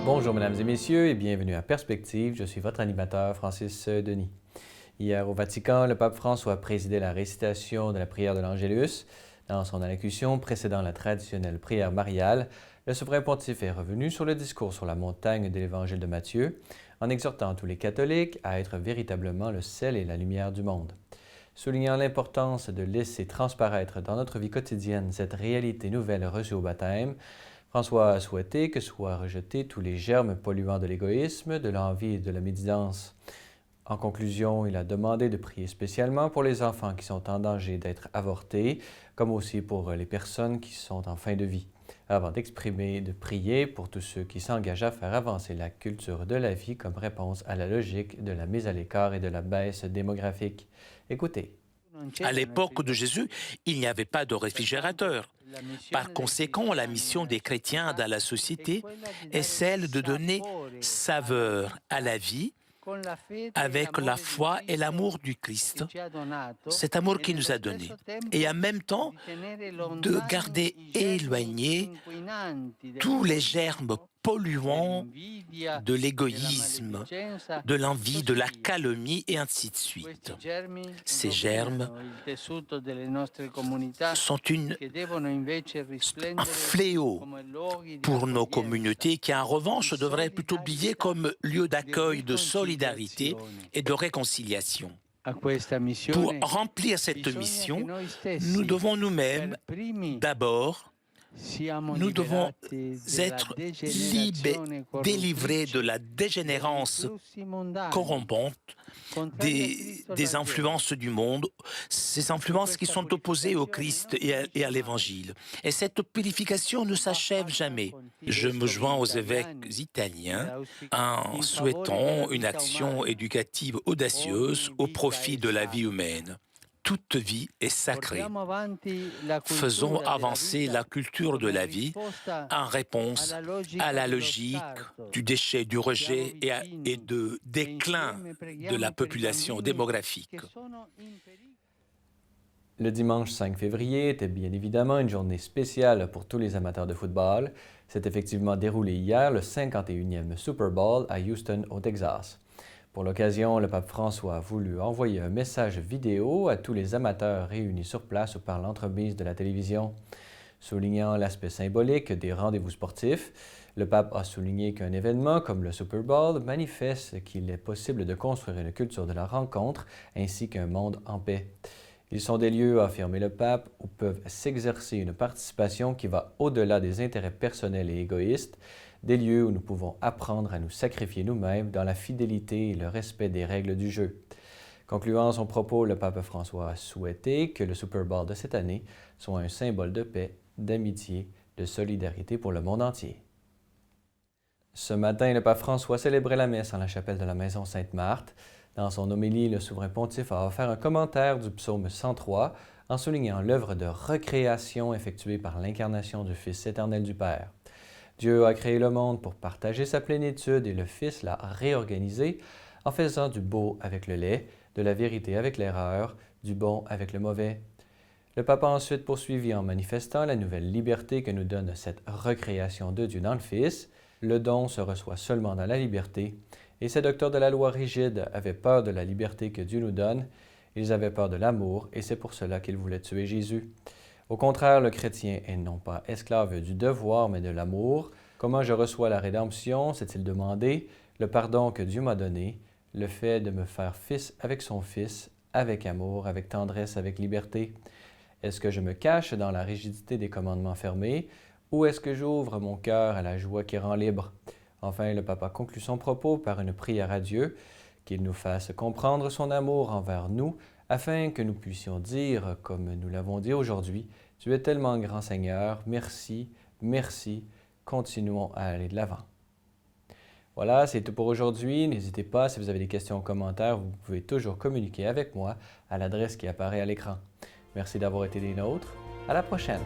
Bonjour mesdames et messieurs et bienvenue à Perspective, je suis votre animateur Francis Denis. Hier au Vatican, le pape François présidait la récitation de la prière de l'Angélus. Dans son allocution précédant la traditionnelle prière mariale, le souverain pontife est revenu sur le discours sur la montagne de l'Évangile de Matthieu, en exhortant tous les catholiques à être véritablement le sel et la lumière du monde. Soulignant l'importance de laisser transparaître dans notre vie quotidienne cette réalité nouvelle reçue au baptême, François a souhaité que soient rejetés tous les germes polluants de l'égoïsme, de l'envie et de la médisance. En conclusion, il a demandé de prier spécialement pour les enfants qui sont en danger d'être avortés, comme aussi pour les personnes qui sont en fin de vie, avant de prier pour tous ceux qui s'engagent à faire avancer la culture de la vie comme réponse à la logique de la mise à l'écart et de la baisse démographique. Écoutez. À l'époque de Jésus, il n'y avait pas de réfrigérateur. Par conséquent, la mission des chrétiens dans la société est celle de donner saveur à la vie avec la foi et l'amour du Christ, cet amour qu'il nous a donné, et en même temps de garder éloignés tous les germes polluants de l'égoïsme, de l'envie, de la calomnie et ainsi de suite. Ces germes sont un fléau pour nos communautés qui, en revanche, devraient être plutôt comme lieu d'accueil, de solidarité et de réconciliation. Pour remplir cette mission, nous devons nous-mêmes, d'abord, nous devons être délivrés de la dégénérance corrompante des influences du monde, ces influences qui sont opposées au Christ et à l'Évangile. Et cette purification ne s'achève jamais. Je me joins aux évêques italiens en souhaitant une action éducative audacieuse au profit de la vie humaine. Toute vie est sacrée. Faisons avancer la culture de la vie en réponse à la logique du déchet, du rejet et de déclin de la population démographique. Le dimanche 5 février était bien évidemment une journée spéciale pour tous les amateurs de football. S'est effectivement déroulé hier le 51e Super Bowl à Houston, au Texas. Pour l'occasion, le pape François a voulu envoyer un message vidéo à tous les amateurs réunis sur place ou par l'entremise de la télévision. Soulignant l'aspect symbolique des rendez-vous sportifs, le pape a souligné qu'un événement comme le Super Bowl manifeste qu'il est possible de construire une culture de la rencontre ainsi qu'un monde en paix. Ils sont des lieux, a affirmé le pape, où peuvent s'exercer une participation qui va au-delà des intérêts personnels et égoïstes, des lieux où nous pouvons apprendre à nous sacrifier nous-mêmes dans la fidélité et le respect des règles du jeu. Concluant son propos, le pape François a souhaité que le Super Bowl de cette année soit un symbole de paix, d'amitié, de solidarité pour le monde entier. Ce matin, le pape François célébrait la messe en la chapelle de la Maison Sainte-Marthe. Dans son homélie, le souverain pontife a offert un commentaire du psaume 103 en soulignant l'œuvre de recréation effectuée par l'incarnation du Fils éternel du Père. Dieu a créé le monde pour partager sa plénitude et le Fils l'a réorganisé en faisant du beau avec le laid, de la vérité avec l'erreur, du bon avec le mauvais. Le pape a ensuite poursuivi en manifestant la nouvelle liberté que nous donne cette recréation de Dieu dans le Fils. Le don se reçoit seulement dans la liberté, et ces docteurs de la loi rigide avaient peur de la liberté que Dieu nous donne. Ils avaient peur de l'amour, et c'est pour cela qu'ils voulaient tuer Jésus. Au contraire, le chrétien est non pas esclave du devoir, mais de l'amour. Comment je reçois la rédemption, s'est-il demandé, le pardon que Dieu m'a donné, le fait de me faire fils avec son Fils, avec amour, avec tendresse, avec liberté. Est-ce que je me cache dans la rigidité des commandements fermés, ou est-ce que j'ouvre mon cœur à la joie qui rend libre? Enfin, le pape a conclu son propos par une prière à Dieu, qu'il nous fasse comprendre son amour envers nous, afin que nous puissions dire, comme nous l'avons dit aujourd'hui, « Tu es tellement grand Seigneur, merci, merci, continuons à aller de l'avant. » Voilà, c'est tout pour aujourd'hui. N'hésitez pas, si vous avez des questions ou commentaires, vous pouvez toujours communiquer avec moi à l'adresse qui apparaît à l'écran. Merci d'avoir été des nôtres. À la prochaine!